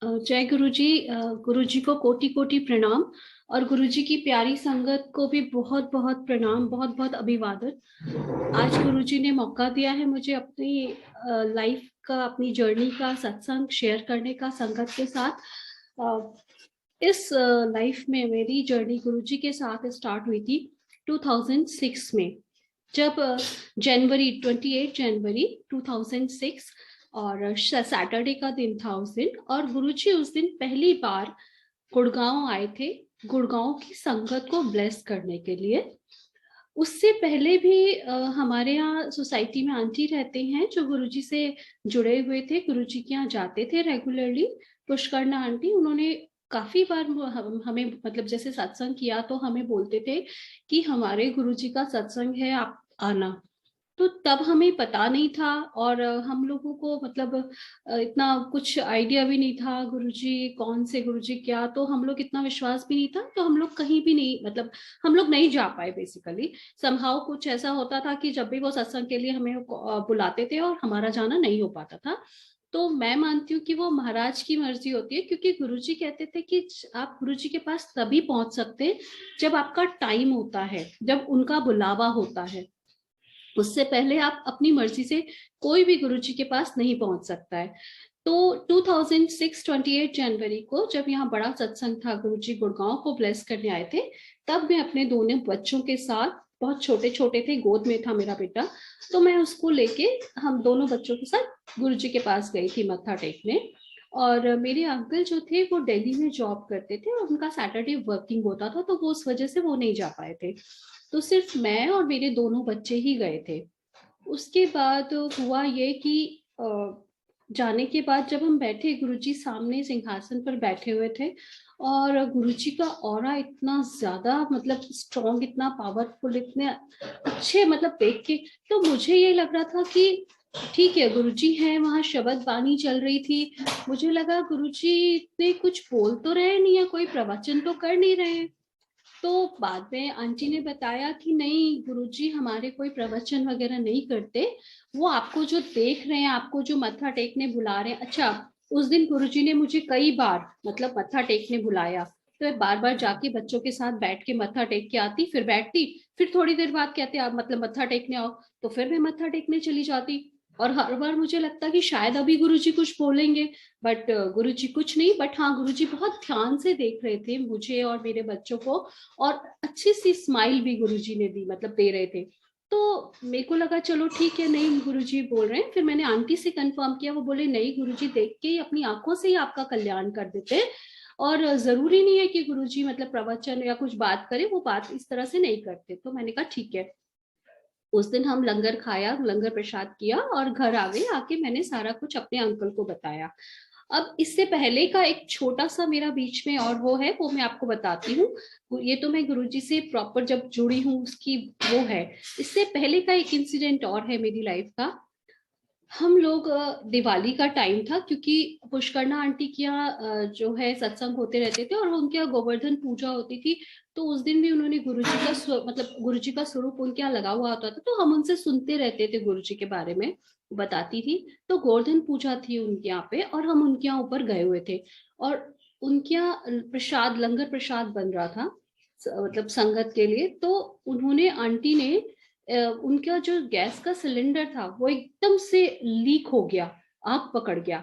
जय गुरु जी। गुरु जी को कोटि कोटि प्रणाम और गुरु जी की प्यारी संगत को भी बहुत बहुत प्रणाम, बहुत बहुत अभिवादन। आज गुरु जी ने मौका दिया है मुझे अपनी लाइफ का, अपनी जर्नी का सत्संग शेयर करने का संगत के साथ। इस लाइफ में मेरी जर्नी गुरु जी के साथ स्टार्ट हुई थी 2006 में, जब जनवरी 28 जनवरी 2006 और सैटरडे का दिन था उस दिन। और गुरुजी उस दिन पहली बार गुड़गांव आए थे, गुड़गांव की संगत को ब्लेस करने के लिए। उससे पहले भी हमारे यहाँ सोसाइटी में आंटी रहते हैं जो गुरुजी से जुड़े हुए थे, गुरुजी के यहाँ जाते थे रेगुलरली। पुष्करना आंटी, उन्होंने काफी बार हमें मतलब जैसे सत्संग किया तो हमें बोलते थे कि हमारे गुरुजी का सत्संग है, आप आना। तो तब हमें पता नहीं था और हम लोगों को मतलब इतना कुछ आइडिया भी नहीं था गुरुजी कौन से, गुरुजी क्या, तो हम लोग इतना विश्वास भी नहीं था, तो हम लोग कहीं भी नहीं, मतलब हम लोग नहीं जा पाए बेसिकली। समहाउ कुछ ऐसा होता था कि जब भी वो सत्संग के लिए हमें बुलाते थे और हमारा जाना नहीं हो पाता था। तो मैं मानती हूँ कि वो महाराज की मर्जी होती है, क्योंकि गुरुजी कहते थे कि आप गुरुजी के पास तभी पहुंच सकते हैं जब आपका टाइम होता है, जब उनका बुलावा होता है। उससे पहले आप अपनी मर्जी से कोई भी गुरुजी के पास नहीं पहुंच सकता है। तो 2006 28 जनवरी को जब यहाँ बड़ा सत्संग था, गुरुजी गुड़गांव को ब्लेस करने आए थे, तब मैं अपने दोनों बच्चों के साथ, बहुत छोटे छोटे थे, गोद में था मेरा बेटा, तो मैं उसको लेके हम दोनों बच्चों के साथ गुरुजी के पास गई थी मत्था टेकने। और मेरे अंकल जो थे वो दिल्ली में जॉब करते थे और उनका सैटरडे वर्किंग होता था, तो वो उस वजह से वो नहीं जा पाए थे। तो सिर्फ मैं और मेरे दोनों बच्चे ही गए थे। उसके बाद हुआ ये कि जाने के बाद जब हम बैठे, गुरुजी सामने सिंहासन पर बैठे हुए थे और गुरुजी का ऑरा इतना ज्यादा मतलब स्ट्रॉन्ग, इतना पावरफुल, इतने अच्छे, मतलब देख के तो मुझे ये लग रहा था कि ठीक है गुरुजी हैं, वहां शब्द बानी चल रही थी। मुझे लगा गुरुजी इतने कुछ बोल तो रहे नहीं है, कोई प्रवचन तो कर नहीं रहे हैं। तो बाद में आंटी ने बताया कि नहीं गुरुजी हमारे कोई प्रवचन वगैरह नहीं करते, वो आपको जो देख रहे हैं, आपको जो मत्था टेकने बुला रहे हैं। अच्छा, उस दिन गुरुजी ने मुझे कई बार मतलब मत्था टेकने बुलाया, तो मैं बार बार जाके बच्चों के साथ बैठ के मत्था टेक के आती, फिर बैठती, फिर थोड़ी देर बाद कहते आप मतलब मत्था टेकने आओ, तो फिर मैं मत्था टेकने चली जाती। और हर बार मुझे लगता कि शायद अभी गुरुजी कुछ बोलेंगे, बट गुरुजी कुछ नहीं, बट हाँ गुरुजी बहुत ध्यान से देख रहे थे मुझे और मेरे बच्चों को, और अच्छी सी स्माइल भी गुरुजी ने दी, मतलब दे रहे थे। तो मेरे को लगा चलो ठीक है, नहीं गुरुजी बोल रहे हैं। फिर मैंने आंटी से कंफर्म किया, वो बोले नहीं गुरुजी देख के ही, अपनी आंखों से ही आपका कल्याण कर देते हैं, और जरूरी नहीं है कि गुरुजी मतलब प्रवचन या कुछ बात करे, वो बात इस तरह से नहीं करते। तो मैंने कहा ठीक है। उस दिन हम लंगर खाया, लंगर प्रसाद किया और घर आ गए। आके मैंने सारा कुछ अपने अंकल को बताया। अब इससे पहले का एक छोटा सा मेरा बीच में और वो है, वो मैं आपको बताती हूँ। ये तो मैं गुरुजी से प्रॉपर जब जुड़ी हूँ उसकी वो है। इससे पहले का एक इंसिडेंट और है मेरी लाइफ का। हम लोग दिवाली का टाइम था, क्योंकि पुष्करना आंटी के यहाँ जो है सत्संग होते रहते थे और वो उनके यहाँ गोवर्धन पूजा होती थी। तो उस दिन भी उन्होंने गुरुजी का मतलब गुरुजी का स्वरूप उनके यहाँ लगा हुआ होता था, तो हम उनसे सुनते रहते थे गुरुजी के बारे में, बताती थी। तो गोवर्धन पूजा थी उनके यहाँ पे और हम उनके यहाँ ऊपर गए हुए थे, और उनके यहाँ प्रसाद, लंगर प्रसाद बन रहा था मतलब संगत के लिए। तो उन्होंने, आंटी ने उनका जो गैस का सिलेंडर था वो एकदम से लीक हो गया, आग पकड़ गया।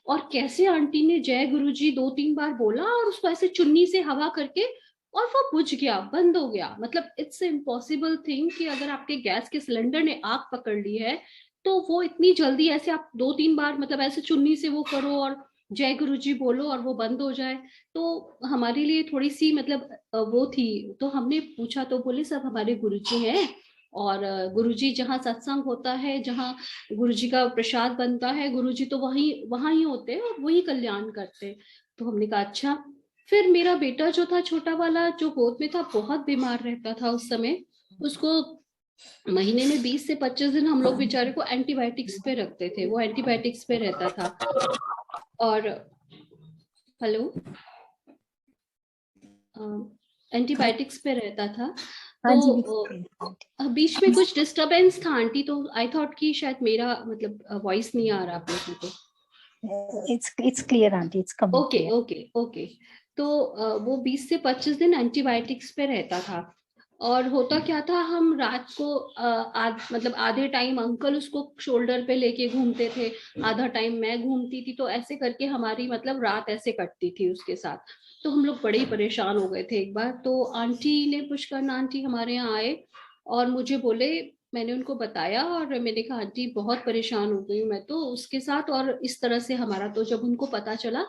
और कैसे आंटी ने जय गुरुजी 2 3 बार बोला और उसको ऐसे चुन्नी से हवा करके, और वो बुझ गया, बंद हो गया। मतलब इट्स इम्पॉसिबल थिंग कि अगर आपके गैस के सिलेंडर ने आग पकड़ ली है, तो वो इतनी जल्दी ऐसे आप 2 3 बार मतलब ऐसे चुन्नी से वो करो और जय गुरुजी बोलो और वो बंद हो जाए। तो हमारे लिए थोड़ी सी मतलब वो थी। तो हमने पूछा तो बोले सब हमारे गुरुजी हैं, और गुरुजी जहाँ सत्संग होता है, जहाँ गुरुजी का प्रसाद बनता है, गुरुजी तो वहीं वहां ही होते हैं और वही कल्याण करते हैं। तो हमने कहा अच्छा। फिर मेरा बेटा जो था, छोटा वाला जो गोद में था, बहुत बीमार रहता था उस समय। उसको महीने में 20 से 25 दिन हम लोग बेचारे को एंटीबायोटिक्स पे रखते थे, वो एंटीबायोटिक्स पे रहता था। और हेलो, एंटीबायोटिक्स पे रहता था। हाँ जी, तो बीच में कुछ डिस्टरबेंस था आंटी, तो आई थॉट कि शायद मेरा मतलब वॉइस नहीं आ रहा आप लोगों को। It's clear, aunty. It's coming. Okay. तो वो 20 से 25 दिन एंटीबायोटिक्स पे रहता था। और होता क्या था, हम रात को मतलब आधे टाइम अंकल उसको शोल्डर पे लेके घूमते थे, आधा टाइम मैं घूमती थी, तो ऐसे करके हमारी मतलब रात ऐसे कटती थी उसके साथ। तो हम लोग बड़े ही परेशान हो गए थे। एक बार तो आंटी ने, पुष्कर आंटी हमारे यहाँ आए और मुझे बोले, मैंने उनको बताया और मैंने कहा आंटी बहुत परेशान हो गई हूँ मैं तो उसके साथ, और इस तरह से हमारा। तो जब उनको पता चला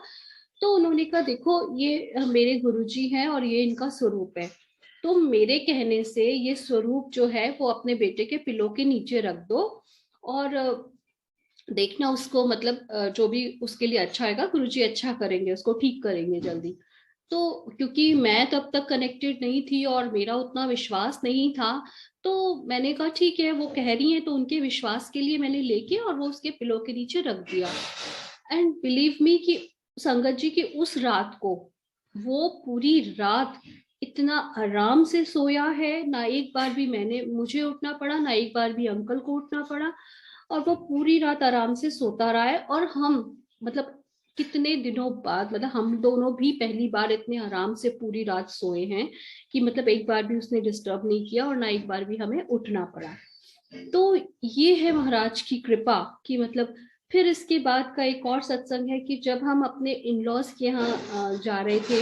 तो उन्होंने कहा देखो ये मेरे गुरुजी हैं और ये इनका स्वरूप है, तो मेरे कहने से ये स्वरूप जो है वो अपने बेटे के पिलो के नीचे रख दो और देखना उसको, मतलब जो भी उसके लिए अच्छा आएगा गुरुजी अच्छा करेंगे, उसको ठीक करेंगे जल्दी। तो क्योंकि मैं तब तक कनेक्टेड नहीं थी और मेरा उतना विश्वास नहीं था, तो मैंने कहा ठीक है वो कह रही हैं, तो उनके विश्वास के लिए मैंने लेके और वो उसके पिलो के नीचे रख दिया। एंड बिलीव मी कि संगत जी की उस रात को वो पूरी रात इतना आराम से सोया है, ना एक बार भी मुझे उठना पड़ा, ना एक बार भी अंकल को उठना पड़ा, और वो पूरी रात आराम से सोता रहा है। और हम मतलब कितने दिनों बाद, मतलब हम दोनों भी पहली बार इतने आराम से पूरी रात सोए हैं कि मतलब एक बार भी उसने डिस्टर्ब नहीं किया और ना एक बार भी हमें उठना पड़ा। तो ये है महाराज की कृपा कि मतलब। फिर इसके बाद का एक और सत्संग है कि जब हम अपने इन लॉज के यहाँ जा रहे थे,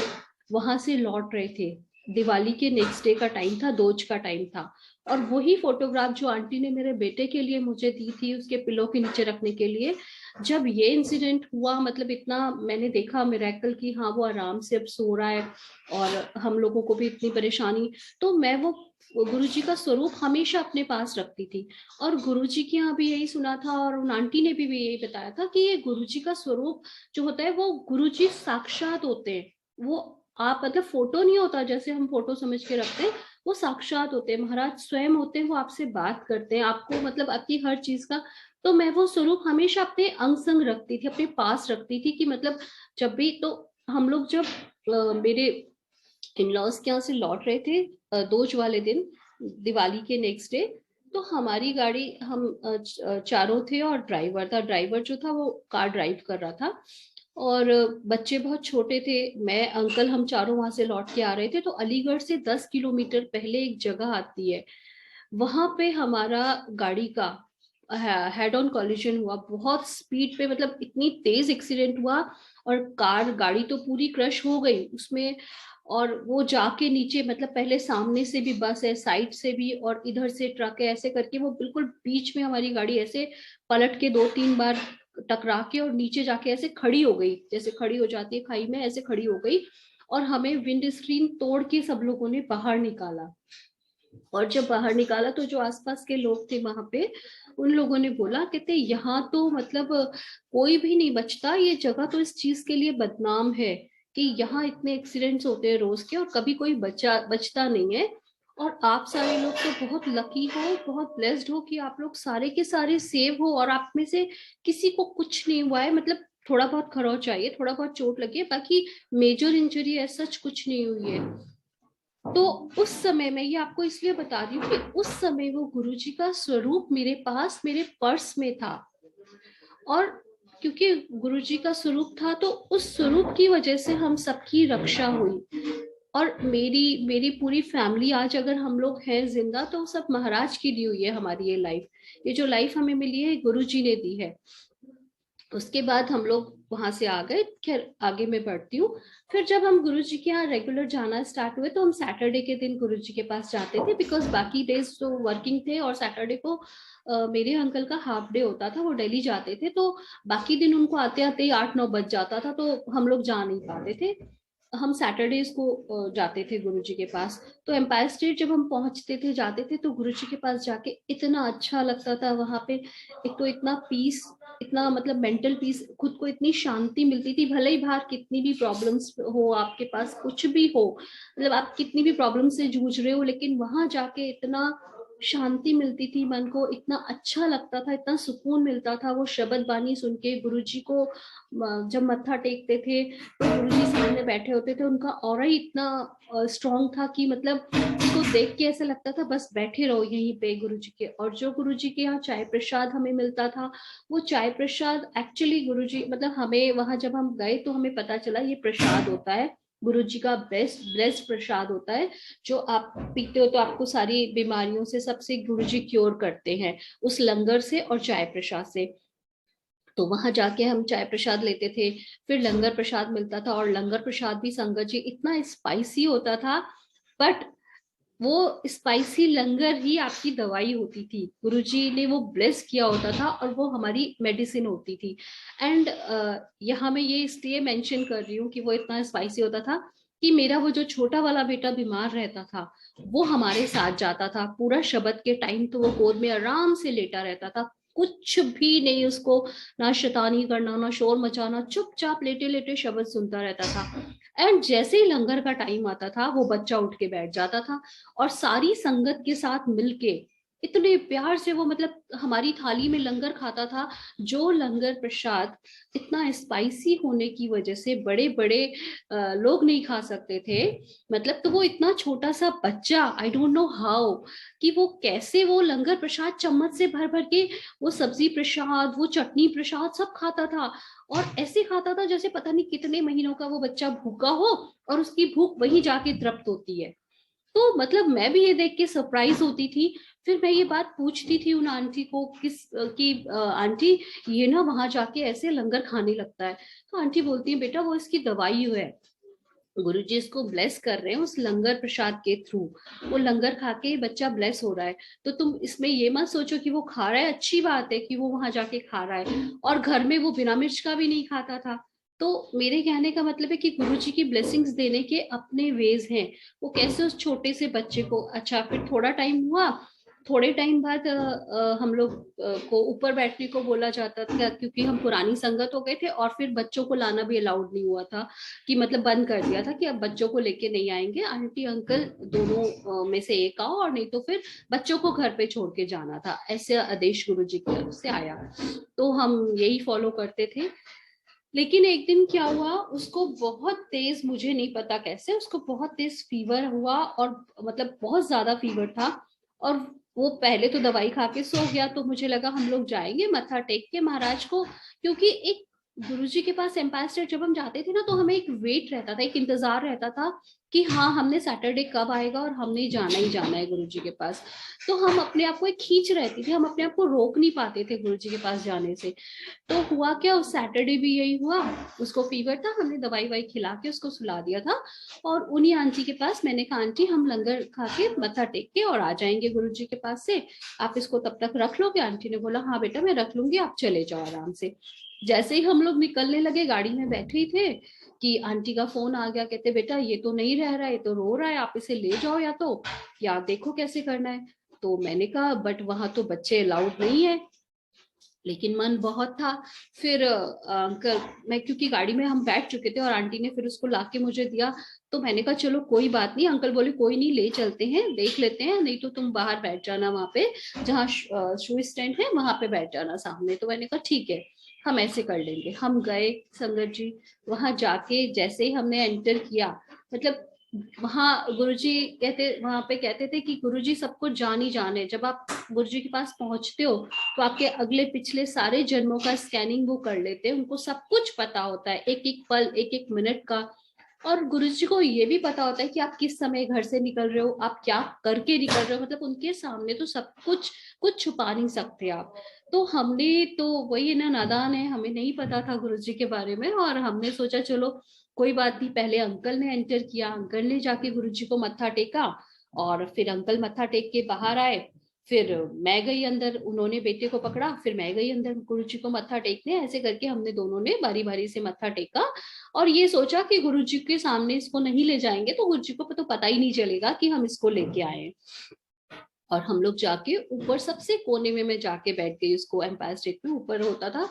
वहां से लौट रहे थे, दिवाली के नेक्स्ट डे का टाइम था, दोज का टाइम था, और वही फोटोग्राफ जो आंटी ने मेरे बेटे के लिए मुझे दी थी उसके पिलो के नीचे रखने के लिए, जब ये इंसिडेंट हुआ, मतलब इतना मैंने देखा मिरेकल की, हाँ वो आराम से अब सो रहा है और हम लोगों को भी इतनी परेशानी, तो मैं वो गुरुजी का स्वरूप हमेशा अपने पास रखती थी। और गुरुजी के यहाँ भी यही सुना था और उन आंटी ने भी यही बताया था कि ये गुरुजी का स्वरूप जो होता है वो गुरुजी साक्षात होते हैं। वो आप मतलब फोटो नहीं होता जैसे हम फोटो समझ के रखते हैं, वो साक्षात होते हैं, महाराज स्वयं होते हैं, वो आपसे बात करते हैं, आपको मतलब आपकी हर चीज का। तो मैं वो स्वरूप हमेशा अपने अंग संग रखती थी, अपने पास रखती थी कि मतलब जब भी, तो हम लोग जब मेरे इन लॉज के यहाँ से लौट रहे थे दोज वाले दिन, दिवाली के नेक्स्ट डे, तो हमारी गाड़ी, हम चारों थे और ड्राइवर था, ड्राइवर जो था वो कार ड्राइव कर रहा था और बच्चे बहुत छोटे थे, मैं अंकल हम चारों वहां से लौट के आ रहे थे। तो अलीगढ़ से 10 किलोमीटर पहले एक जगह आती है, वहां पे हमारा गाड़ी का हेड ऑन कॉलिजन हुआ, बहुत स्पीड पे, मतलब इतनी तेज एक्सीडेंट हुआ और गाड़ी तो पूरी क्रश हो गई उसमें। और वो जाके नीचे, मतलब पहले सामने से भी बस है, साइड से भी, और इधर से ट्रक है, ऐसे करके वो बिल्कुल बीच में हमारी गाड़ी ऐसे पलट के 2-3 बार टकरा के और नीचे जाके ऐसे खड़ी हो गई, जैसे खड़ी हो जाती है खाई में, ऐसे खड़ी हो गई। और हमें विंड स्क्रीन तोड़ के सब लोगों ने बाहर निकाला। और जब बाहर निकाला तो जो आसपास के लोग थे वहां पे, उन लोगों ने बोला, कहते यहाँ तो मतलब कोई भी नहीं बचता, ये जगह तो इस चीज के लिए बदनाम है कि यहाँ इतने एक्सीडेंट्स होते हैं रोज के और कभी कोई बचता नहीं है। और आप सारे लोग तो बहुत लकी हो, बहुत ब्लेस्ड हो कि आप लोग सारे के सारे सेव हो और आप में से किसी को कुछ नहीं हुआ है, मतलब थोड़ा बहुत खरोच आई है, थोड़ा बहुत चोट लगी है, बाकी मेजर इंजरी ऐसा कुछ नहीं हुई है। तो उस समय, मैं ये आपको इसलिए बता रही हूँ कि उस समय वो गुरुजी का स्वरूप मेरे पास मेरे पर्स में था, और क्योंकि गुरुजी का स्वरूप था तो उस स्वरूप की वजह से हम सबकी रक्षा हुई। और मेरी मेरी पूरी फैमिली आज अगर हम लोग हैं जिंदा तो सब महाराज की दी हुई है हमारी ये लाइफ, ये जो लाइफ हमें मिली है गुरुजी ने दी है। उसके बाद हम लोग वहां से आ गए, खैर आगे मैं बढ़ती हूँ। फिर जब हम गुरुजी के यहाँ रेगुलर जाना स्टार्ट हुए तो हम सैटरडे के दिन गुरुजी के पास जाते थे, बिकॉज बाकी डेज तो वर्किंग थे और सैटरडे को मेरे अंकल का हाफ डे होता था, वो दिल्ली जाते थे, तो बाकी दिन उनको आते आते ही 8-9 बज जाता था, तो हम लोग जा नहीं पाते थे। हम सैटरडेज को जाते थे गुरुजी के पास। तो एम्पायर स्टेट जब हम पहुंचते थे, जाते थे, तो गुरुजी के पास जाके इतना अच्छा लगता था वहां पे। एक तो इतना पीस, इतना मतलब मेंटल पीस, खुद को इतनी शांति मिलती थी, भले ही बाहर कितनी भी प्रॉब्लम्स हो, आपके पास कुछ भी हो, मतलब आप कितनी भी प्रॉब्लम से जूझ रहे हो, लेकिन वहां जाके इतना शांति मिलती थी, मन को इतना अच्छा लगता था, इतना सुकून मिलता था वो शब्द बानी सुन के। गुरुजी को जब मत्था टेकते थे तो गुरुजी सामने बैठे होते थे, उनका ऑरा ही इतना स्ट्रांग था कि मतलब उसको देख के ऐसा लगता था बस बैठे रहो यहीं पे गुरुजी के। और जो गुरुजी के यहाँ चाय प्रसाद हमें मिलता था, वो चाय प्रसाद एक्चुअली गुरुजी मतलब हमें वहां जब हम गए तो हमें पता चला ये प्रसाद होता है गुरुजी का, बेस्ट प्रसाद होता है। जो आप पीते हो तो आपको सारी बीमारियों से सबसे गुरुजी क्योर करते हैं, उस लंगर से और चाय प्रसाद से। तो वहां जाके हम चाय प्रसाद लेते थे, फिर लंगर प्रसाद मिलता था। और लंगर प्रसाद भी संगत जी इतना स्पाइसी होता था, बट वो स्पाइसी लंगर ही आपकी दवाई होती थी। गुरुजी ने वो ब्लेस किया होता था और वो हमारी मेडिसिन होती थी। एंड यहाँ मैं ये इसलिए मेंशन कर रही हूँ कि वो इतना स्पाइसी होता था कि मेरा वो जो छोटा वाला बेटा बीमार रहता था वो हमारे साथ जाता था पूरा शबद के टाइम। तो वो गोद में आराम से लेटा रहता था, कुछ भी नहीं उसको, ना शैतानी करना ना शोर मचाना, चुपचाप लेटे लेटे शब्द सुनता रहता था। एंड जैसे ही लंगर का टाइम आता था वो बच्चा उठ के बैठ जाता था और सारी संगत के साथ मिलके इतने प्यार से वो मतलब हमारी थाली में लंगर खाता था। जो लंगर प्रसाद इतना स्पाइसी होने की वजह से बड़े बड़े लोग नहीं खा सकते थे, मतलब तो वो इतना छोटा सा बच्चा, आई डोंट नो हाउ कि वो कैसे वो लंगर प्रसाद चम्मच से भर भर के वो सब्जी प्रसाद वो चटनी प्रसाद सब खाता था। और ऐसे खाता था जैसे पता नहीं कितने महीनों का वो बच्चा भूखा हो और उसकी भूख वहीं जाके तृप्त होती है। तो मतलब मैं भी ये देख के सरप्राइज होती थी। फिर मैं ये बात पूछती थी उन आंटी को कि आंटी ये ना वहां जाके ऐसे लंगर खाने लगता है। तो आंटी बोलती है बेटा वो इसकी दवाई है, गुरुजी इसको ब्लेस कर रहे हैं उस लंगर प्रसाद के थ्रू। वो लंगर खा के बच्चा ब्लेस हो रहा है। तो तुम इसमें ये मत सोचो कि वो खा रहा है, अच्छी बात है कि वो वहां जाके खा रहा है। और घर में वो बिना मिर्च का भी नहीं खाता था। तो मेरे कहने का मतलब है कि गुरुजी की ब्लेसिंग्स देने के अपने वेज हैं। वो कैसे उस छोटे से बच्चे को, अच्छा फिर थोड़ा टाइम हुआ, थोड़े टाइम बाद हम लोग को ऊपर बैठने को बोला जाता था क्योंकि हम पुरानी संगत हो गए थे। और फिर बच्चों को लाना भी अलाउड नहीं हुआ था, कि मतलब बंद कर दिया था कि अब बच्चों को लेके नहीं आएंगे, आंटी अंकल दोनों में से एक आओ और नहीं तो फिर बच्चों को घर पे छोड़ के जाना था। ऐसे आदेश गुरुजी की तरफ से आया, तो हम यही फॉलो करते थे। लेकिन एक दिन क्या हुआ, उसको बहुत तेज, मुझे नहीं पता कैसे, उसको बहुत तेज फीवर हुआ और मतलब बहुत ज्यादा फीवर था। और वो पहले तो दवाई खा के सो गया। तो मुझे लगा हम लोग जाएंगे मत्था टेक के महाराज को, क्योंकि एक गुरुजी के पास एम्पायर स्टेट जब हम जाते थे ना तो हमें एक वेट रहता था, एक इंतजार रहता था कि हाँ हमने सैटरडे कब आएगा और हमने जाना ही जाना है गुरुजी के पास। तो हम अपने आप को एक खींच रहती थी, हम अपने आप को रोक नहीं पाते थे गुरुजी के पास जाने से। तो हुआ क्या, उस सैटरडे भी यही हुआ। उसको फीवर था, हमने दवाई वाई खिला के उसको सुला दिया था। और उन्हीं आंटी के पास मैंने कहा आंटी हम लंगर खा के मत्था टेक के और आ जाएंगे गुरुजी के पास से, आप इसको तब तक रख लोगे। आंटी ने बोला हाँ बेटा मैं रख लूंगी, आप चले जाओ आराम से। जैसे ही हम लोग निकलने लगे, गाड़ी में बैठे ही थे कि आंटी का फोन आ गया, कहते बेटा ये तो नहीं रह रहा है, ये तो रो रहा है, आप इसे ले जाओ या तो, या देखो कैसे करना है। तो मैंने कहा बट वहां तो बच्चे अलाउड नहीं है, लेकिन मन बहुत था। फिर अंकल, मैं क्योंकि गाड़ी में हम बैठ चुके थे और आंटी ने फिर उसको लाके मुझे दिया, तो मैंने कहा चलो कोई बात नहीं। अंकल बोले कोई नहीं ले चलते हैं, देख लेते हैं, नहीं तो तुम बाहर बैठ जाना वहां पे जहाँ शू स्टैंड है वहां पे बैठ जाना सामने। तो मैंने कहा ठीक है हम ऐसे कर लेंगे। हम गए संगत जी, वहां जाके जैसे ही हमने एंटर किया, मतलब वहां गुरुजी कहते, वहां पे कहते थे कि गुरुजी सब कुछ जान ही जाने, जब आप गुरुजी के पास पहुंचते हो तो आपके अगले पिछले सारे जन्मों का स्कैनिंग वो कर लेते हैं, उनको सब कुछ पता होता है, एक एक पल एक एक मिनट का। और गुरुजी को ये भी पता होता है कि आप किस समय घर से निकल रहे हो, आप क्या करके निकल रहे हो, मतलब उनके सामने तो सब कुछ, कुछ छुपा नहीं सकते आप। तो हमने तो वही ना, नादान है, हमें नहीं पता था गुरुजी के बारे में, और हमने सोचा चलो कोई बात नहीं। पहले अंकल ने एंटर किया, अंकल ने जाके गुरुजी को मत्था टेका, और फिर अंकल मत्था टेक के बाहर आए। फिर मैं गई अंदर, उन्होंने बेटे को पकड़ा, फिर मैं गई अंदर गुरुजी को मत्था टेकने। ऐसे करके हमने दोनों ने बारी बारी से मत्था टेका, और ये सोचा कि गुरुजी के सामने इसको नहीं ले जाएंगे तो गुरुजी को तो पता ही नहीं चलेगा कि हम इसको लेके आए। और हम लोग जाके ऊपर सबसे कोने में मैं जाके बैठ गई, उसको एम्पायर स्टेट में ऊपर होता था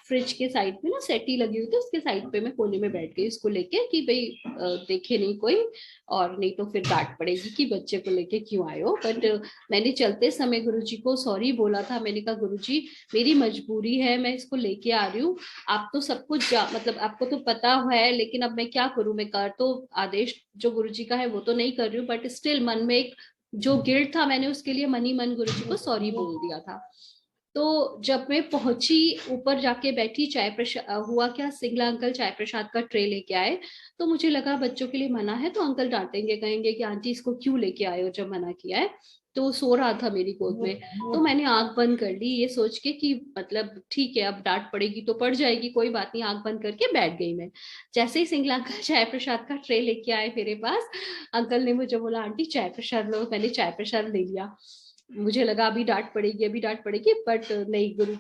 फ्रिज के साइड में ना सेटी लगी हुई थी, उसके साइड पे मैं कोने में बैठ गई उसको लेके कि भाई देखे नहीं कोई, और नहीं तो फिर डांट पड़ेगी कि बच्चे को लेके क्यों आए हो। बट मैंने चलते समय गुरुजी को सॉरी बोला था, मैंने कहा गुरुजी मेरी मजबूरी है, मैं इसको लेके आ रही हूँ, आप तो सब कुछ मतलब आपको तो पता है, लेकिन अब मैं क्या करूं, मैं कर तो आदेश जो गुरुजी का है वो तो नहीं कर रही हूँ, बट स्टिल मन में एक जो गिल्ट था मैंने उसके लिए मन ही मन गुरुजी को सॉरी बोल दिया था। तो जब मैं पहुंची ऊपर जाके बैठी, चाय प्रसाद हुआ क्या, सिंगला अंकल चाय प्रसाद का ट्रे लेके आए। तो मुझे लगा बच्चों के लिए मना है तो अंकल डांटेंगे, कहेंगे कि आंटी इसको क्यों लेके आए हो जब मना किया है। तो सो रहा था मेरी गोद में, तो मैंने आंख बंद कर ली ये सोच के कि मतलब ठीक है अब डांट पड़ेगी तो पड़ जाएगी, कोई बात नहीं, आंख बंद करके बैठ गई मैं। जैसे ही सिंगला अंकल चाय प्रसाद का ट्रे लेके आए मेरे पास, अंकल ने मुझे बोला आंटी चाय प्रसाद लो, मैंने चाय प्रसाद ले लिया। मुझे लगा अभी डांट पड़ेगी अभी डांट पड़ेगी, बट नहीं,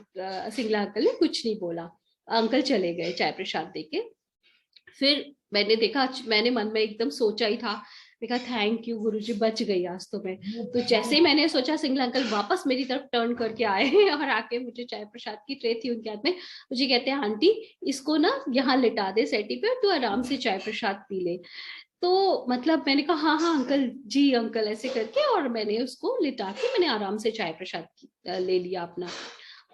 सिंगला अंकल ने कुछ नहीं बोला। अंकल चले गए चाय प्रसाद देके। फिर मैंने देखा, मैंने मन में एकदम सोचा ही था, देखा थैंक यू गुरुजी बच गई आज तो मैं। तो जैसे ही मैंने सोचा सिंगला अंकल वापस मेरी तरफ टर्न करके आए और आके मुझे चाय प्रसाद की ट्रे थी उनके हाथ में, मुझे कहते हैं आंटी इसको ना यहाँ लिटा दे सेटी पे, तू आराम से चाय प्रसाद पी ले। तो मतलब मैंने कहा हाँ हाँ अंकल जी अंकल ऐसे करके, और मैंने उसको लिटा के मैंने आराम से चाय प्रसाद ले लिया अपना।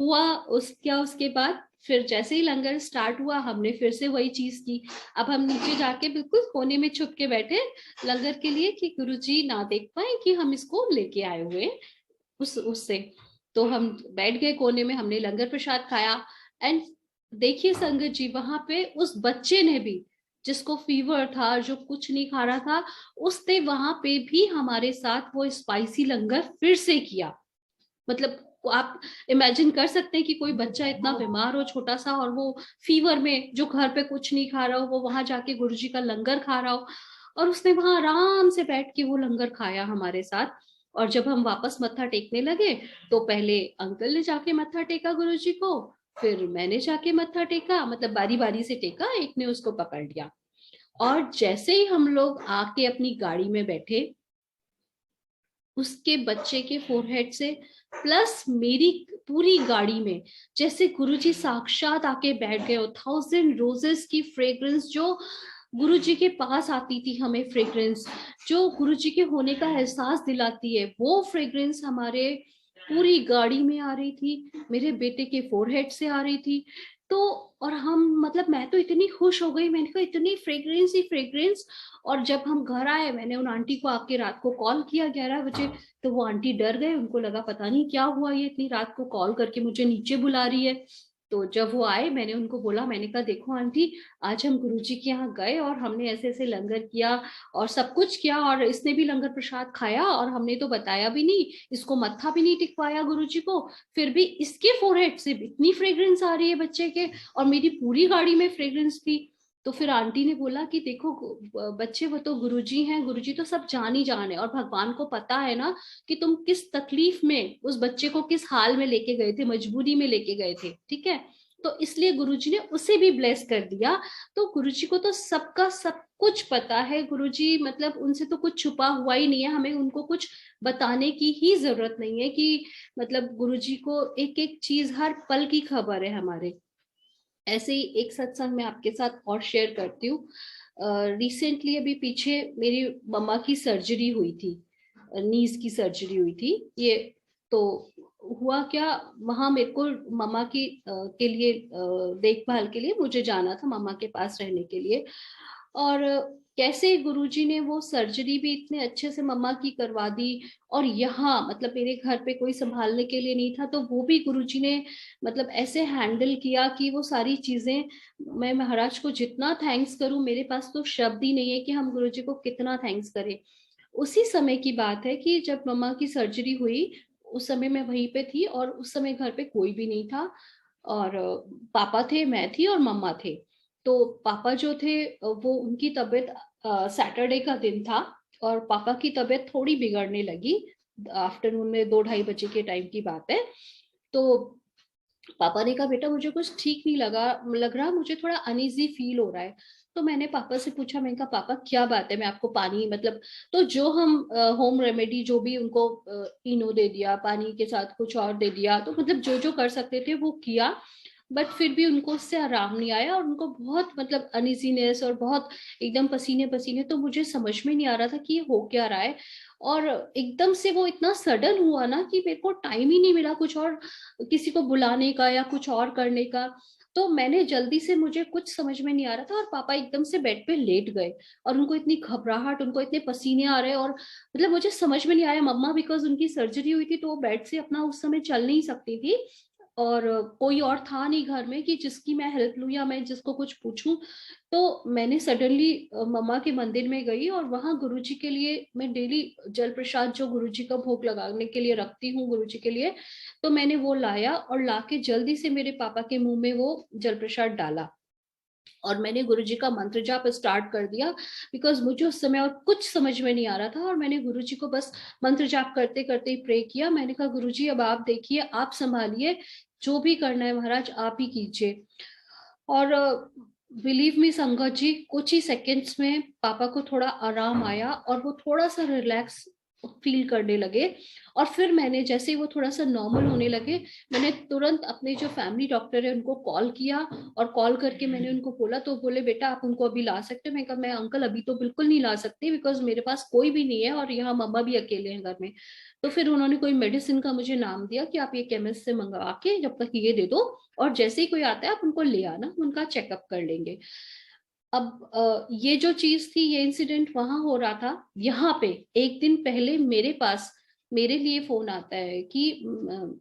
हुआ उसके बाद फिर जैसे ही लंगर स्टार्ट हुआ हमने फिर से वही चीज की। अब हम नीचे जाके बिल्कुल कोने में छुप के बैठे लंगर के लिए कि गुरुजी ना देख पाए कि हम इसको लेके आए हुए उससे। तो हम बैठ गए कोने में, हमने लंगर प्रसाद खाया। एंड देखिए संगत जी, वहां पे उस बच्चे ने भी, जिसको फीवर था, जो कुछ नहीं खा रहा था, उसने वहां पे भी हमारे साथ वो स्पाइसी लंगर फिर से किया। मतलब आप इमेजिन कर सकते हैं कि कोई बच्चा इतना बीमार हो छोटा सा, और वो फीवर में, जो घर पे कुछ नहीं खा रहा हो, वो वहां जाके गुरुजी का लंगर खा रहा हो, और उसने वहां आराम से बैठ के वो लंगर खाया हमारे साथ। और जब हम वापस मत्था टेकने लगे तो पहले अंकल ने जाके मत्था टेका गुरुजी को, फिर मैंने जाके मत्था टेका, मतलब बारी बारी से टेका, एक ने उसको पकड़ लिया। और जैसे ही हम लोग आके अपनी गाड़ी में बैठे, उसके बच्चे के फोरहेड से प्लस मेरी पूरी गाड़ी में जैसे गुरुजी साक्षात आके बैठ गए हो। 1000 रोजेस की फ्रेग्रेंस जो गुरुजी के पास आती थी, हमें फ्रेग्रेंस जो गुरुजी के होने का एहसास दिलाती है, वो फ्रेग्रेंस हमारे पूरी गाड़ी में आ रही थी, मेरे बेटे के फोरहेड से आ रही थी। तो और हम, मतलब मैं तो इतनी खुश हो गई, मैंने कहा इतनी फ्रेग्रेंस ही फ्रेग्रेंस। और जब हम घर आए, मैंने उन आंटी को आके रात को कॉल किया 11 बजे। तो वो आंटी डर गए, उनको लगा पता नहीं क्या हुआ, ये इतनी रात को कॉल करके मुझे नीचे बुला रही है। तो जब वो आए, मैंने उनको बोला, मैंने कहा देखो आंटी, आज हम गुरुजी के यहाँ गए और हमने ऐसे ऐसे लंगर किया और सब कुछ किया, और इसने भी लंगर प्रसाद खाया, और हमने तो बताया भी नहीं, इसको मत्था भी नहीं टिकवाया गुरुजी को, फिर भी इसके फोरहेड से इतनी फ्रेग्रेंस आ रही है बच्चे के, और मेरी पूरी गाड़ी में फ्रेग्रेंस थी। तो फिर आंटी ने बोला कि देखो बच्चे, वो तो गुरुजी हैं, गुरुजी तो सब जान ही जान है, और भगवान को पता है ना कि तुम किस तकलीफ में उस बच्चे को किस हाल में लेके गए थे, मजबूरी में लेके गए थे, ठीक है। तो इसलिए गुरुजी ने उसे भी ब्लेस कर दिया। तो गुरुजी को तो सबका सब कुछ पता है, गुरुजी मतलब उनसे तो कुछ छुपा हुआ ही नहीं है, हमें उनको कुछ बताने की ही जरूरत नहीं है कि मतलब गुरुजी को एक एक चीज हर पल की खबर है हमारे। ऐसे ही एक सत्संग मैं आपके साथ और शेयर करती हूँ। रिसेंटली अभी पीछे मेरी मम्मा की सर्जरी हुई थी, नीज की सर्जरी हुई थी ये। तो हुआ क्या, वहां मेरे को मम्मा की के लिए देखभाल के लिए मुझे जाना था, मम्मा के पास रहने के लिए। और कैसे गुरुजी ने वो सर्जरी भी इतने अच्छे से मम्मा की करवा दी। और यहाँ मतलब मेरे घर पे कोई संभालने के लिए नहीं था, तो वो भी गुरुजी ने मतलब ऐसे हैंडल किया कि वो सारी चीजें, मैं महाराज को जितना थैंक्स करूं, मेरे पास तो शब्द ही नहीं है कि हम गुरुजी को कितना थैंक्स करें। उसी समय की बात है कि जब मम्मा की सर्जरी हुई, उस समय मैं वहीं पे थी, और उस समय घर पे कोई भी नहीं था, और पापा थे, मैं थी और मम्मा थे। तो पापा जो थे वो, उनकी तबीयत, सैटरडे का दिन था, और पापा की तबीयत थोड़ी बिगड़ने लगी। आफ्टरनून में 2-2:30 बजे के टाइम की बात है। तो पापा ने कहा बेटा मुझे कुछ ठीक नहीं लग रहा, मुझे थोड़ा अनईजी फील हो रहा है। तो मैंने पापा से पूछा, मैंने कहा पापा क्या बात है, मैं आपको पानी मतलब, तो जो हम होम रेमेडी जो भी उनको इनो दे दिया, पानी के साथ कुछ और दे दिया, तो मतलब जो जो कर सकते थे वो किया। बट फिर भी उनको उससे आराम नहीं आया, और उनको बहुत मतलब अनइजीनेस और बहुत एकदम पसीने पसीने। तो मुझे समझ में नहीं आ रहा था कि ये हो क्या रहा है। और एकदम से वो इतना सडन हुआ ना कि मेरे को टाइम ही नहीं मिला कुछ और किसी को बुलाने का या कुछ और करने का। तो मैंने जल्दी से, मुझे कुछ समझ में नहीं आ रहा था और पापा एकदम से बेड पे लेट गए और उनको इतनी घबराहट, उनको इतने पसीने आ रहे और मतलब मुझे समझ में नहीं आया। मम्मा बिकॉज उनकी सर्जरी हुई थी तो वो बेड से अपना उस समय चल नहीं सकती थी और कोई और था नहीं घर में कि जिसकी मैं हेल्प लूं या मैं जिसको कुछ पूछूं। तो मैंने सडनली मम्मा के मंदिर में गई और वहां गुरुजी के लिए, मैं डेली जल प्रसाद जो गुरुजी का भोग लगाने के लिए रखती हूँ गुरुजी के लिए, तो मैंने वो लाया और लाके जल्दी से मेरे पापा के मुंह में वो जल प्रसाद डाला और मैंने गुरुजी का मंत्र जाप स्टार्ट कर दिया बिकॉज मुझे उस समय और कुछ समझ में नहीं आ रहा था और मैंने गुरुजी को बस मंत्र जाप करते करते ही प्रे किया। मैंने कहा गुरुजी अब आप देखिए, आप संभालिए, जो भी करना है महाराज आप ही कीजिए। और बिलीव मी संगत जी, कुछ ही सेकंड्स में पापा को थोड़ा आराम आया और वो थोड़ा सा रिलैक्स फील करने लगे। और फिर मैंने जैसे ही वो थोड़ा सा नॉर्मल होने लगे, मैंने तुरंत अपने जो फैमिली डॉक्टर है उनको कॉल किया और कॉल करके मैंने उनको बोला, तो बोले बेटा आप उनको अभी ला सकते हो। मैं कहा मैं अंकल अभी तो बिल्कुल नहीं ला सकती बिकॉज मेरे पास कोई भी नहीं है और यहाँ मम्मा भी अकेले हैं घर में। तो फिर उन्होंने कोई मेडिसिन का मुझे नाम दिया कि आप ये केमिस्ट से मंगवा के जब तक ये दे दो और जैसे ही कोई आता है आप उनको ले आना, उनका चेकअप कर लेंगे। अब ये जो चीज थी, ये इंसिडेंट वहां हो रहा था। यहाँ पे एक दिन पहले मेरे पास मेरे लिए फोन आता है कि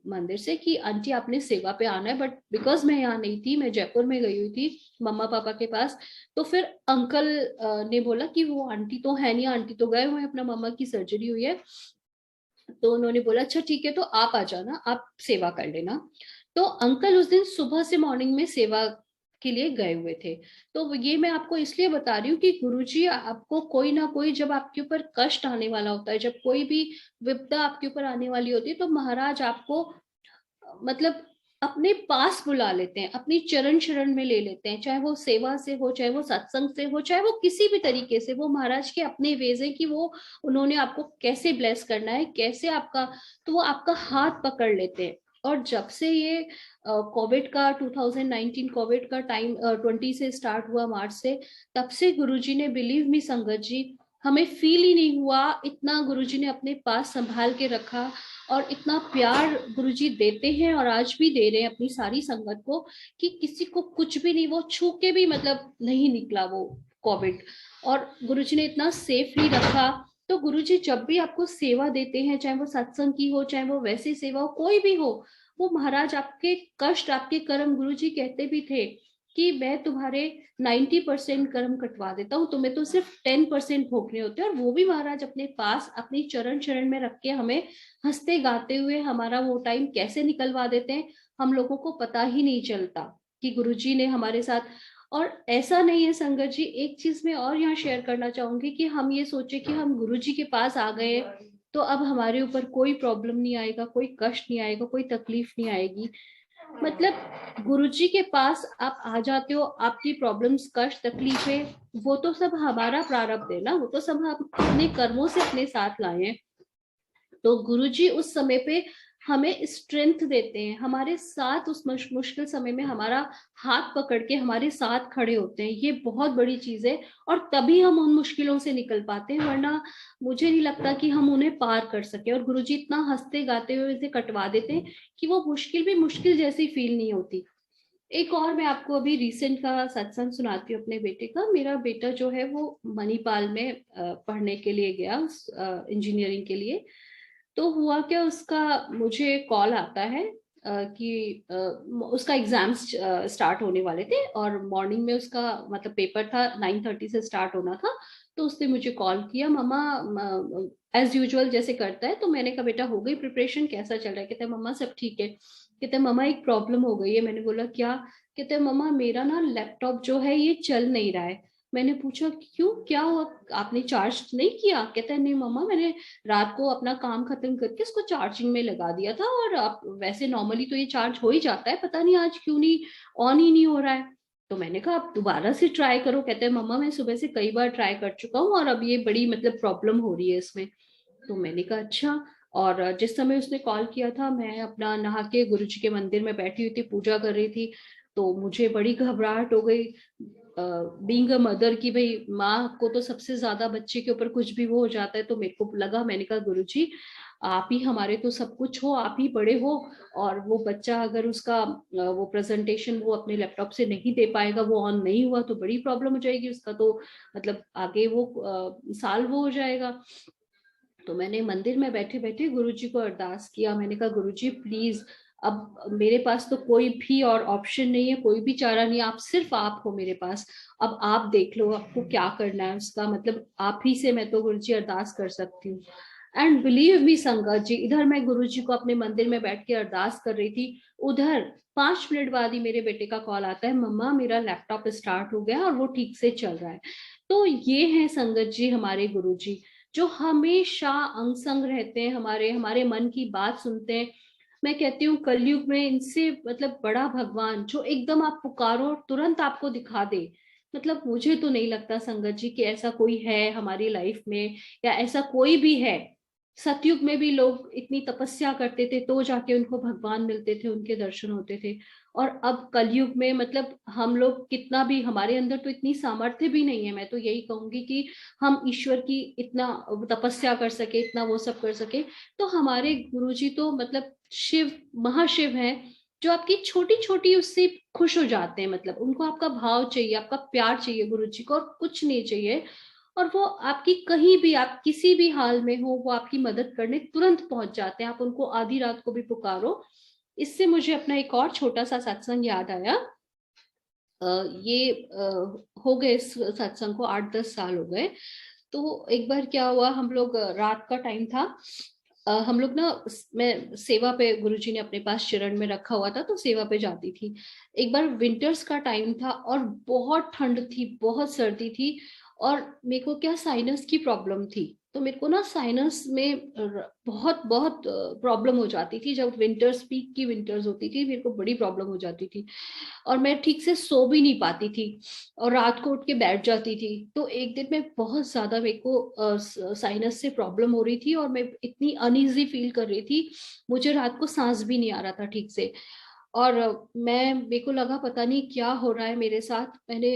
मंदिर से कि आंटी आपने सेवा पे आना है, बट बिकॉज मैं यहाँ नहीं थी, मैं जयपुर में गई हुई थी मम्मा पापा के पास। तो फिर अंकल ने बोला कि वो आंटी तो है नहीं, आंटी तो गए हुए हैं, अपना मम्मा की सर्जरी हुई है। तो उन्होंने बोला अच्छा ठीक है तो आप आ जाना, आप सेवा कर लेना। तो अंकल उस दिन सुबह से मॉर्निंग में सेवा के लिए गए हुए थे। तो ये मैं आपको इसलिए बता रही हूँ कि गुरुजी आपको कोई ना कोई, जब आपके ऊपर कष्ट आने वाला होता है, जब कोई भी विपदा आपके ऊपर आने वाली होती है, तो महाराज आपको मतलब अपने पास बुला लेते हैं, अपनी चरण शरण में ले लेते हैं, चाहे वो सेवा से हो, चाहे वो सत्संग से हो, चाहे वो किसी भी तरीके से। वो महाराज के अपने वेज है कि वो उन्होंने आपको कैसे ब्लेस करना है, कैसे आपका, तो वो आपका हाथ पकड़ लेते हैं। और जब से ये कोविड का 2019 कोविड का टाइम 20 से स्टार्ट हुआ, मार्च से, तब से गुरुजी ने, बिलीव मी संगत जी, हमें फील ही नहीं हुआ, इतना गुरुजी ने अपने पास संभाल के रखा और इतना प्यार गुरुजी देते हैं और आज भी दे रहे हैं अपनी सारी संगत को कि किसी को कुछ भी नहीं, वो छू के भी मतलब नहीं निकला वो कोविड। और गुरुजी ने इतना सेफली रखा। तो गुरुजी जब भी आपको सेवा देते हैं, चाहे वो सत्संग की हो, चाहे वो वैसी सेवा हो, कोई भी हो, वो महाराज आपके कष्ट, आपके कर्म, गुरुजी कहते भी थे कि मैं तुम्हारे 90% कर्म कटवा देता हूँ, तुम्हें तो सिर्फ 10% भोगने होते हैं। और वो भी महाराज अपने पास अपनी चरण शरण में रख के हमें हंसते गाते हुए हमारा वो टाइम कैसे निकलवा देते हैं, हम लोगों को पता ही नहीं चलता कि गुरुजी ने हमारे साथ। और ऐसा नहीं है संगत जी, एक चीज मैं और यहाँ शेयर करना चाहूंगी कि हम ये सोचे कि हम गुरुजी के पास आ गए तो अब हमारे ऊपर कोई प्रॉब्लम नहीं आएगा, कोई कष्ट नहीं आएगा, कोई तकलीफ नहीं आएगी। मतलब गुरुजी के पास आप आ जाते हो, आपकी प्रॉब्लम्स, कष्ट, तकलीफें, वो तो सब हमारा प्रारब्ध है ना, वो तो सब हम अपने कर्मों से अपने साथ लाए हैं। तो गुरुजी उस समय पे हमें स्ट्रेंथ देते हैं, हमारे साथ उस मुश्किल समय में हमारा हाथ पकड़ के हमारे साथ खड़े होते हैं। ये बहुत बड़ी चीज है और तभी हम उन मुश्किलों से निकल पाते हैं, वरना मुझे नहीं लगता कि हम उन्हें पार कर सके। और गुरुजी इतना हंसते गाते हुए इसे कटवा देते हैं कि वो मुश्किल भी मुश्किल जैसी फील नहीं होती। एक और मैं आपको अभी रिसेंट का सत्संग सुनाती हूँ अपने बेटे का। मेरा बेटा जो है वो मणिपाल में पढ़ने के लिए गया, इंजीनियरिंग के लिए। तो हुआ क्या, उसका मुझे कॉल आता है कि उसका एग्जाम्स स्टार्ट होने वाले थे और मॉर्निंग में उसका मतलब पेपर था, 9:30 से स्टार्ट होना था। तो उसने मुझे कॉल किया, मम्मा एज यूजुअल जैसे करता है। तो मैंने कहा बेटा हो गई प्रिपरेशन, कैसा चल रहा है? कहते हैं मम्मा सब ठीक है। कहते हैं मम्मा एक प्रॉब्लम हो गई है। मैंने बोला क्या? कहते हैं मम्मा मेरा ना लैपटॉप जो है ये चल नहीं रहा है। मैंने पूछा क्यों, क्या हुआ, आपने चार्ज नहीं किया? कहता है नहीं मम्मा, मैंने रात को अपना काम खत्म करके इसको चार्जिंग में लगा दिया था और अब वैसे नॉर्मली तो ये चार्ज हो ही जाता है, पता नहीं आज क्यों नहीं ऑन ही नहीं हो रहा है। तो मैंने कहा आप दोबारा से ट्राई करो। कहते हैं मम्मा मैं सुबह से कई बार ट्राई कर चुका हूँ और अब ये बड़ी मतलब प्रॉब्लम हो रही है इसमें। तो मैंने कहा अच्छा। और जिस समय उसने कॉल किया था, मैं अपना नहा के गुरुजी के मंदिर में बैठी हुई थी, पूजा कर रही थी। तो मुझे बड़ी घबराहट हो गई। बीइंग अ मदर की भाई माँ को तो सबसे ज्यादा बच्चे के ऊपर कुछ भी वो हो जाता है, तो मेरे को लगा, मैंने कहा गुरुजी आप ही हमारे तो सब कुछ हो, आप ही बड़े हो, और वो बच्चा अगर उसका वो प्रेजेंटेशन वो अपने लैपटॉप से नहीं दे पाएगा, वो ऑन नहीं हुआ तो बड़ी प्रॉब्लम हो जाएगी उसका, तो मतलब आगे वो साल वो हो जाएगा। तो मैंने मंदिर में बैठे बैठे गुरुजी को अरदास किया, मैंने कहा गुरुजी प्लीज, अब मेरे पास तो कोई भी और ऑप्शन नहीं है, कोई भी चारा नहीं, आप सिर्फ आप हो मेरे पास, अब आप देख लो आपको क्या करना है उसका, मतलब आप ही से मैं तो गुरुजी अरदास कर सकती हूँ। एंड बिलीव मी संगत जी, इधर मैं गुरुजी को अपने मंदिर में बैठ के अरदास कर रही थी, उधर 5 मिनट बाद ही मेरे बेटे का कॉल आता है, मम्मा मेरा लैपटॉप स्टार्ट हो गया और वो ठीक से चल रहा है। तो ये है संगत जी हमारे गुरुजी, जो हमेशा अंग संग रहते हैं, हमारे हमारे मन की बात सुनते हैं। मैं कहती हूँ कलयुग में इनसे मतलब बड़ा भगवान, जो एकदम आप पुकारो तुरंत आपको दिखा दे, मतलब मुझे तो नहीं लगता संगत जी कि ऐसा कोई है हमारी लाइफ में, या ऐसा कोई भी है। सतयुग में भी लोग इतनी तपस्या करते थे तो जाके उनको भगवान मिलते थे, उनके दर्शन होते थे, और अब कलयुग में मतलब हम लोग कितना भी, हमारे अंदर तो इतनी सामर्थ्य भी नहीं है, मैं तो यही कहूंगी कि हम ईश्वर की इतना तपस्या कर सके, इतना वो सब कर सके। तो हमारे गुरुजी तो मतलब शिव, महाशिव हैं, जो आपकी छोटी छोटी उससे खुश हो जाते हैं, मतलब उनको आपका भाव चाहिए, आपका प्यार चाहिए गुरुजी को, और कुछ नहीं चाहिए, और वो आपकी कहीं भी, आप किसी भी हाल में हो, वो आपकी मदद करने तुरंत पहुंच जाते हैं, आप उनको आधी रात को भी पुकारो। इससे मुझे अपना एक और छोटा सा सत्संग याद आया। ये हो गए इस सत्संग को 8-10 साल हो गए। तो एक बार क्या हुआ, हम लोग रात का टाइम था, हम लोग ना, मैं सेवा पे, गुरुजी ने अपने पास चरण में रखा हुआ था तो सेवा पे जाती थी। एक बार विंटर्स का टाइम था और बहुत ठंड थी, बहुत सर्दी थी, और मेरे को क्या साइनस की प्रॉब्लम थी, तो मेरे को ना साइनस में बहुत बहुत प्रॉब्लम हो जाती थी, जब विंटर्स, पीक की विंटर्स होती थी मेरे को बड़ी प्रॉब्लम हो जाती थी, और मैं ठीक से सो भी नहीं पाती थी, और रात को उठ के बैठ जाती थी। तो एक दिन में बहुत ज्यादा मेरे को साइनस से प्रॉब्लम हो रही थी, और मैं इतनी अनईजी फील कर रही थी, मुझे रात को सांस भी नहीं आ रहा था ठीक से, और मेरे को लगा पता नहीं क्या हो रहा है मेरे साथ। मैंने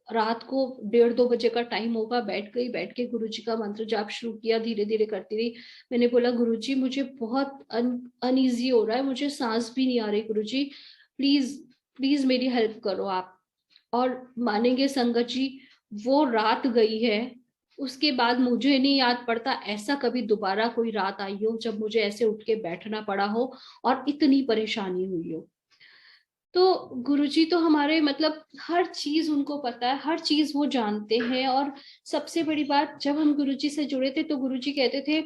रात को 1:30-2 बजे का टाइम होगा, बैठ गई, बैठ के गुरुजी का मंत्र जाप शुरू किया, धीरे धीरे करती रही। मैंने बोला गुरुजी मुझे बहुत अनईजी हो रहा है, मुझे सांस भी नहीं आ रही, गुरुजी प्लीज प्लीज मेरी हेल्प करो आप। और मानेंगे संगत जी, वो रात गई है, उसके बाद मुझे नहीं याद पड़ता ऐसा कभी दोबारा कोई रात आई हो जब मुझे ऐसे उठ के बैठना पड़ा हो और इतनी परेशानी हुई हो। तो गुरुजी तो हमारे मतलब हर चीज उनको पता है, हर चीज वो जानते हैं, और सबसे बड़ी बात, जब हम गुरुजी से जुड़े थे तो गुरुजी कहते थे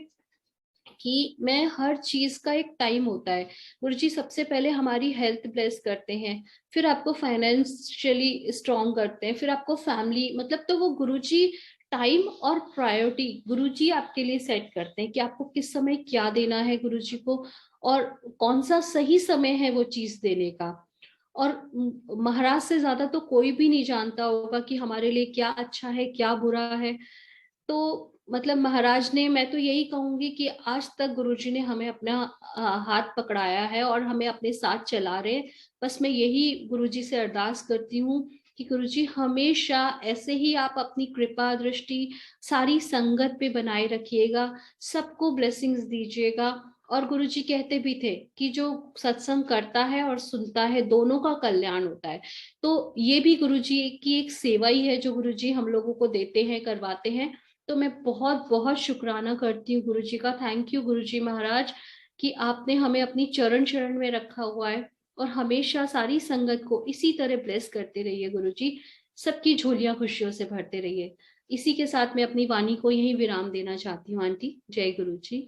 कि मैं हर चीज का एक टाइम होता है। गुरुजी सबसे पहले हमारी हेल्थ ब्लेस करते हैं, फिर आपको फाइनेंशियली स्ट्रॉन्ग करते हैं, फिर आपको फैमिली, मतलब तो वो गुरुजी टाइम और प्रायोरिटी गुरुजी आपके लिए सेट करते हैं कि आपको किस समय क्या देना है गुरुजी को, और कौन सा सही समय है वो चीज देने का। और महाराज से ज्यादा तो कोई भी नहीं जानता होगा कि हमारे लिए क्या अच्छा है क्या बुरा है। तो मतलब महाराज ने, मैं तो यही कहूंगी कि आज तक गुरुजी ने हमें अपना हाथ पकड़ाया है और हमें अपने साथ चला रहे। बस मैं यही गुरुजी से अरदास करती हूँ कि गुरुजी हमेशा ऐसे ही आप अपनी कृपा दृष्टि सारी संगत पे बनाए रखिएगा, सबको ब्लेसिंग्स दीजिएगा। और गुरुजी कहते भी थे कि जो सत्संग करता है और सुनता है दोनों का कल्याण होता है। तो ये भी गुरुजी की एक सेवा ही है जो गुरुजी हम लोगों को देते हैं, करवाते हैं। तो मैं बहुत बहुत शुक्राना करती हूँ गुरुजी का। थैंक यू गुरुजी महाराज कि आपने हमें अपनी चरण शरण में रखा हुआ है, और हमेशा सारी संगत को इसी तरह ब्लेस करते रहिए गुरुजी, सबकी झोलियां खुशियों से भरते रहिए। इसी के साथ मैं अपनी वाणी को यही विराम देना चाहती हूँ आंटी। जय गुरु जी।